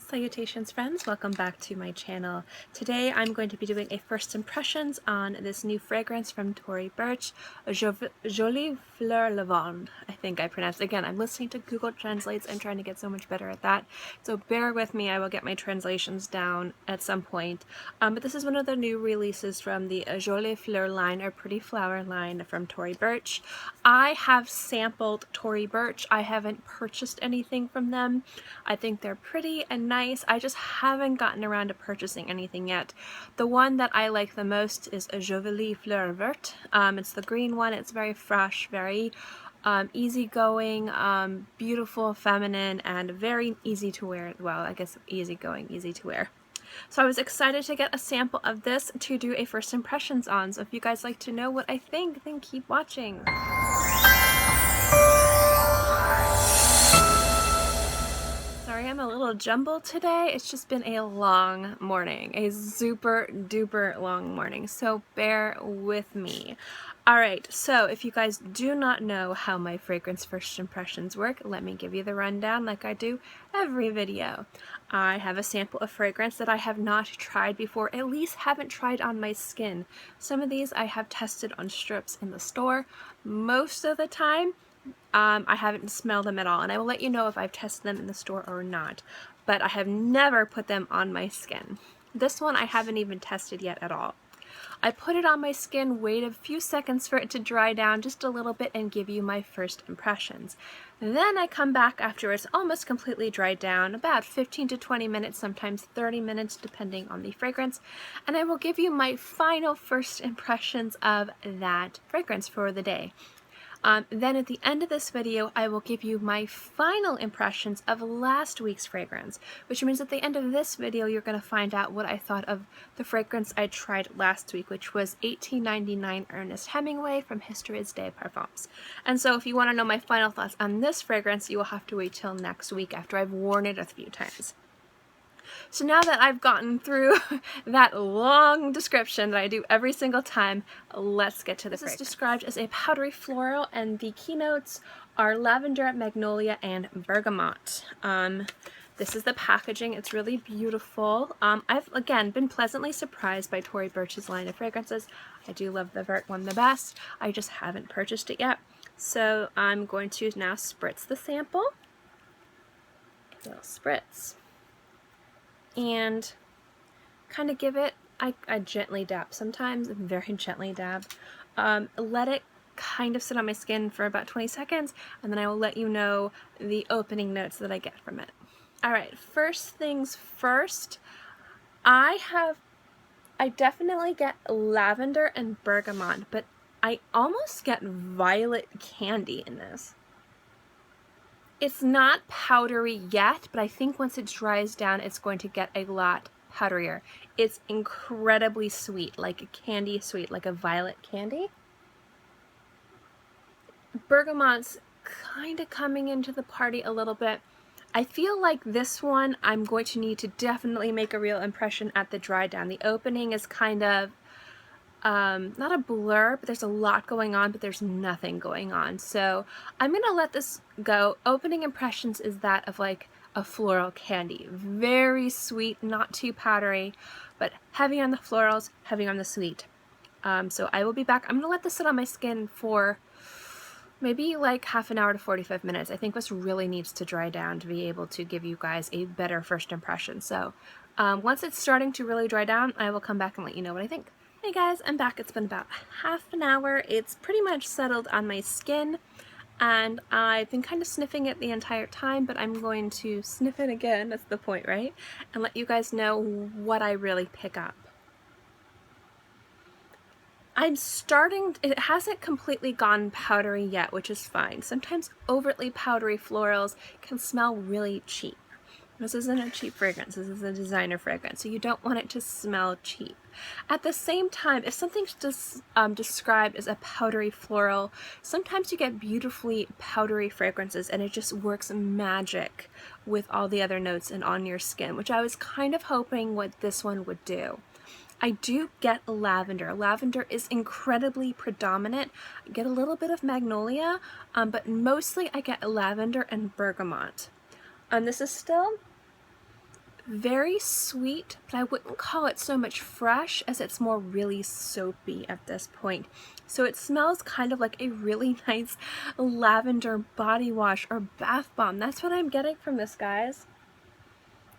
Salutations friends, welcome back to my channel. Today I'm going to be doing a first impressions on this new fragrance from Tory Burch Jolie Fleur Lavande. I think I pronounced it. Again, I'm listening to Google Translates and trying to get so much better at that. So bear with me, I will get my translations down at some point. But this is one of the new releases from the Jolie Fleur line, or Pretty Flower line from Tory Burch. I have sampled Tory Burch. I haven't purchased anything from them. I think they're pretty and nice. I just haven't gotten around to purchasing anything yet. The one that I like the most is a Jolie Fleur Verte. It's the green one. It's very fresh, very easygoing, beautiful, feminine, and very easy to wear. Well, I guess easygoing, easy to wear. So I was excited to get a sample of this to do a first impressions on. So if you guys like to know what I think, then keep watching. Sorry, I'm a little jumbled today. It's just been a long morning, a super duper long morning, so bear with me. Alright, so if you guys do not know how my fragrance first impressions work, let me give you the rundown like I do every video. I have a sample of fragrance that I have not tried before, at least haven't tried on my skin. Some of these I have tested on strips in the store. Most of the time, I haven't smelled them at all, and I will let you know if I've tested them in the store or not, but I have never put them on my skin. This one I haven't even tested yet at all. I put it on my skin, wait a few seconds for it to dry down just a little bit, and give you my first impressions. Then I come back after it's almost completely dried down, about 15 to 20 minutes, sometimes 30 minutes depending on the fragrance, and I will give you my final first impressions of that fragrance for the day. Then at the end of this video, I will give you my final impressions of last week's fragrance, which means at the end of this video, you're going to find out what I thought of the fragrance I tried last week, which was 1899 Ernest Hemingway from Histoiries de Parfums. And so if you want to know my final thoughts on this fragrance, you will have to wait till next week after I've worn it a few times. So now that I've gotten through that long description that I do every single time, let's get to the fragrance. This is described as a powdery floral, and the keynotes are lavender, magnolia, and bergamot. This is the packaging. It's really beautiful. I've, again, been pleasantly surprised by Tory Burch's line of fragrances. I do love the Verte one the best. I just haven't purchased it yet. So I'm going to now spritz the sample. A little spritz. And kind of give it, I gently dab sometimes, very gently dab. Let it kind of sit on my skin for about 20 seconds, and then I will let you know the opening notes that I get from it. Alright, first things first, I definitely get lavender and bergamot, but I almost get violet candy in this. It's not powdery yet, but I think once it dries down, it's going to get a lot powderier. It's incredibly sweet, like a candy sweet, like a violet candy. Bergamot's kind of coming into the party a little bit. I feel like this one, I'm going to need to definitely make a real impression at the dry down. The opening is kind of not a blur, but there's a lot going on, but there's nothing going on. So I'm gonna let this go. Opening impressions is that of like a floral candy. Very sweet, not too powdery, but heavy on the florals, heavy on the sweet. So I will be back. I'm gonna let this sit on my skin for maybe like half an hour to 45 minutes. I think this really needs to dry down to be able to give you guys a better first impression. So once it's starting to really dry down, I will come back and let you know what I think. Hey guys, I'm back. It's been about half an hour. It's pretty much settled on my skin, and I've been kind of sniffing it the entire time, but I'm going to sniff it again, that's the point, right? And let you guys know what I really pick up. It hasn't completely gone powdery yet, which is fine. Sometimes overtly powdery florals can smell really cheap. This isn't a cheap fragrance, this is a designer fragrance, so you don't want it to smell cheap. At the same time, if something's described as a powdery floral, sometimes you get beautifully powdery fragrances and it just works magic with all the other notes and on your skin, which I was kind of hoping what this one would do. I do get lavender. Lavender is incredibly predominant. I get a little bit of magnolia, but mostly I get lavender and bergamot. This is still Very sweet, but I wouldn't call it so much fresh as it's more really soapy at this point. So it smells kind of like a really nice lavender body wash or bath bomb. That's what I'm getting from this, guys.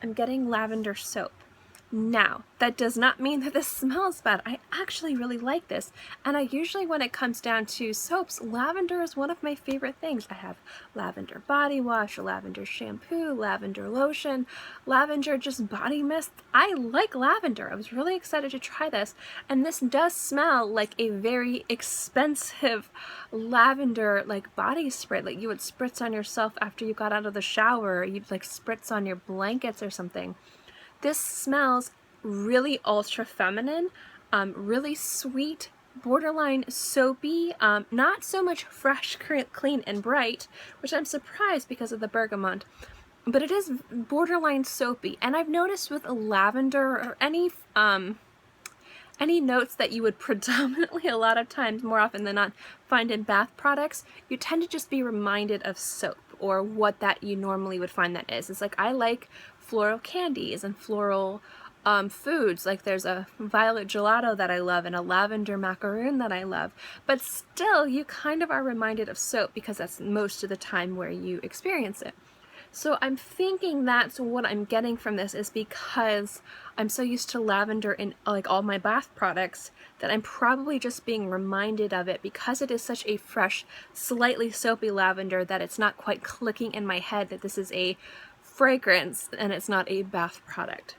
I'm getting lavender soap. Now, that does not mean that this smells bad. I actually really like this. And I usually, when it comes down to soaps, lavender is one of my favorite things. I have lavender body wash, lavender shampoo, lavender lotion, lavender just body mist. I like lavender. I was really excited to try this. And this does smell like a very expensive lavender like body spray that you would spritz on yourself after you got out of the shower. You'd like spritz on your blankets or something. This smells really ultra feminine, really sweet, borderline soapy, not so much fresh, clean, and bright, which I'm surprised because of the bergamot, but it is borderline soapy. And I've noticed with lavender or any notes that you would predominantly, a lot of times, more often than not, find in bath products, you tend to just be reminded of soap or what that you normally would find that is. It's like, I like floral candies and floral foods. Like there's a violet gelato that I love and a lavender macaroon that I love. But still, you kind of are reminded of soap because that's most of the time where you experience it. So I'm thinking that's what I'm getting from this, is because I'm so used to lavender in like all my bath products that I'm probably just being reminded of it because it is such a fresh, slightly soapy lavender that it's not quite clicking in my head that this is a fragrance and it's not a bath product.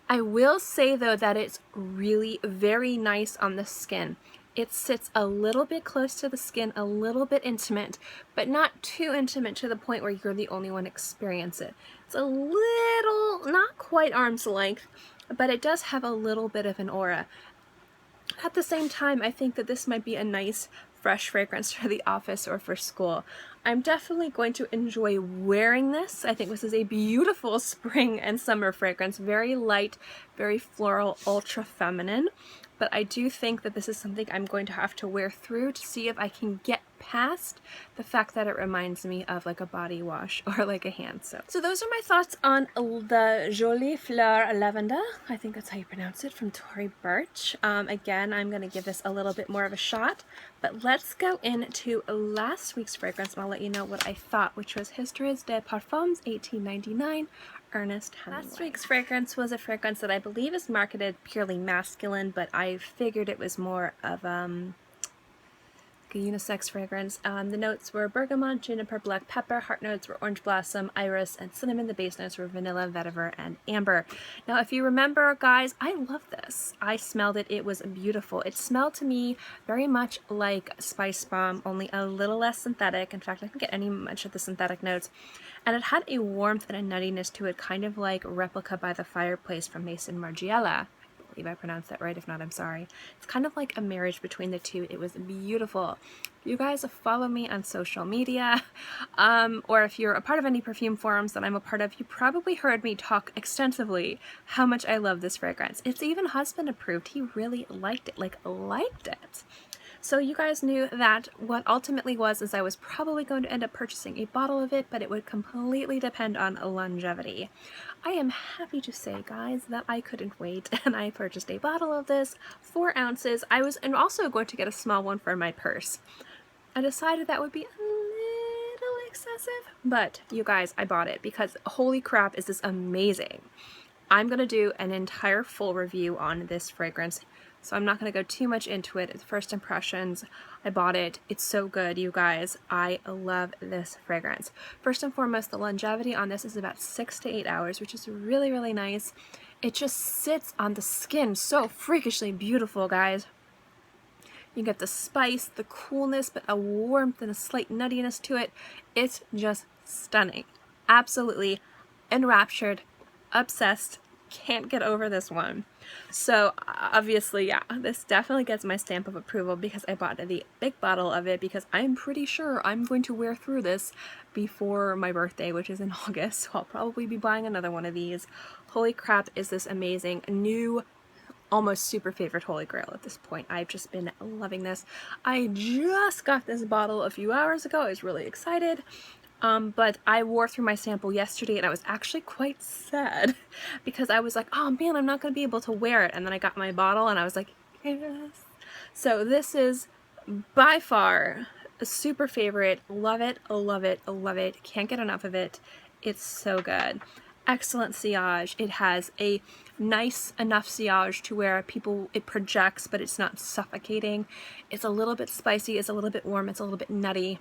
I will say though that it's really very nice on the skin. It sits a little bit close to the skin, a little bit intimate, but not too intimate to the point where you're the only one experience it. It's a little, not quite arm's length, but it does have a little bit of an aura. At the same time, I think that this might be a nice fresh fragrance for the office or for school. I'm definitely going to enjoy wearing this. I think this is a beautiful spring and summer fragrance, very light, very floral, ultra feminine. But I do think that this is something I'm going to have to wear through to see if I can get past the fact that it reminds me of like a body wash or like a hand soap. So those are my thoughts on the Jolie Fleur Lavande. I think that's how you pronounce it, from Tory Burch. Again, I'm going to give this a little bit more of a shot, but let's go into last week's fragrance and I'll let you know what I thought, which was Histoiries de Parfums 1899. Ernest Hemingway. Last week's fragrance was a fragrance that I believe is marketed purely masculine, but I figured it was more of a unisex fragrance. The notes were bergamot, juniper, black pepper. Heart notes were orange blossom, iris, and cinnamon. The base notes were vanilla, vetiver, and amber. Now, if you remember, guys, I love this. I smelled it. It was beautiful. It smelled to me very much like Spice Bomb, only a little less synthetic. In fact, I didn't get any much of the synthetic notes. And it had a warmth and a nuttiness to it, kind of like Replica by the Fireplace from Maison Margiela. I believe I pronounced that right. If not, I'm sorry. It's kind of like a marriage between the two. It was beautiful. If you guys follow me on social media, or if you're a part of any perfume forums that I'm a part of, you probably heard me talk extensively how much I love this fragrance. It's even husband approved. He really liked it, liked it. So you guys knew that what ultimately was is I was probably going to end up purchasing a bottle of it, but it would completely depend on longevity. I am happy to say, guys, that I couldn't wait, and I purchased a bottle of this, 4 ounces. I was also going to get a small one for my purse. I decided that would be a little excessive, but you guys, I bought it because holy crap, is this amazing. I'm going to do an entire full review on this fragrance, so I'm not going to go too much into it. It's first impressions. I bought it. It's so good, you guys. I love this fragrance. First and foremost, the longevity on this is about 6 to 8 hours, which is really, really nice. It just sits on the skin so freakishly beautiful, guys. You get the spice, the coolness, but a warmth and a slight nuttiness to it. It's just stunning. Absolutely enraptured, obsessed, can't get over this one. So obviously, yeah, this definitely gets my stamp of approval because I bought the big bottle of it because I'm pretty sure I'm going to wear through this before my birthday, which is in August, so I'll probably be buying another one of these. Holy crap, is this amazing. New, almost super favorite holy grail at this point. I've just been loving this. I just got this bottle a few hours ago. I was really excited. but I wore through my sample yesterday and I was actually quite sad because I was like, oh man, I'm not going to be able to wear it. And then I got my bottle and I was like, yes. So this is by far a super favorite. Love it, love it, love it. Can't get enough of it. It's so good. Excellent sillage. It has a nice enough sillage to where it projects, but it's not suffocating. It's a little bit spicy, it's a little bit warm, it's a little bit nutty.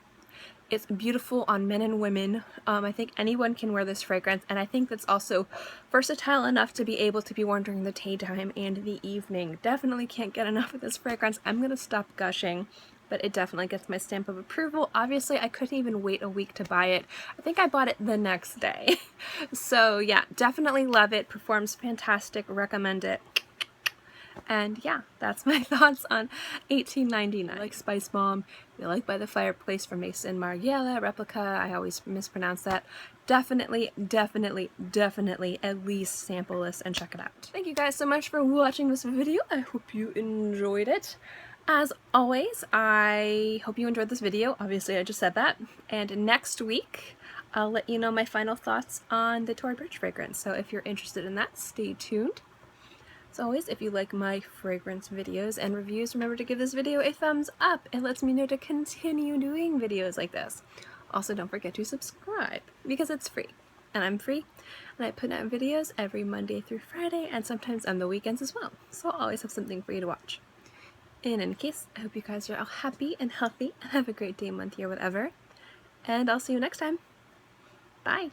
It's beautiful on men and women. I think anyone can wear this fragrance, and I think that's also versatile enough to be able to be worn during the daytime and the evening. Definitely can't get enough of this fragrance. I'm gonna stop gushing, but it definitely gets my stamp of approval. Obviously, I couldn't even wait a week to buy it. I think I bought it the next day. So yeah, definitely love it. Performs fantastic. Recommend it. And yeah, that's my thoughts on 1899. I like Spice Bomb. You like By the Fireplace from Mason Margiela, Replica. I always mispronounce that. Definitely, definitely, definitely at least sample this and check it out. Thank you guys so much for watching this video. I hope you enjoyed it. As always, I hope you enjoyed this video. Obviously, I just said that. And next week, I'll let you know my final thoughts on the Tory Burch fragrance. So if you're interested in that, stay tuned. As always, if you like my fragrance videos and reviews, remember to give this video a thumbs up. It lets me know to continue doing videos like this. Also, don't forget to subscribe because it's free. And I'm free, and I put out videos every Monday through Friday and sometimes on the weekends as well. So I'll always have something for you to watch. In any case, I hope you guys are all happy and healthy and have a great day, month, year, whatever. And I'll see you next time. Bye!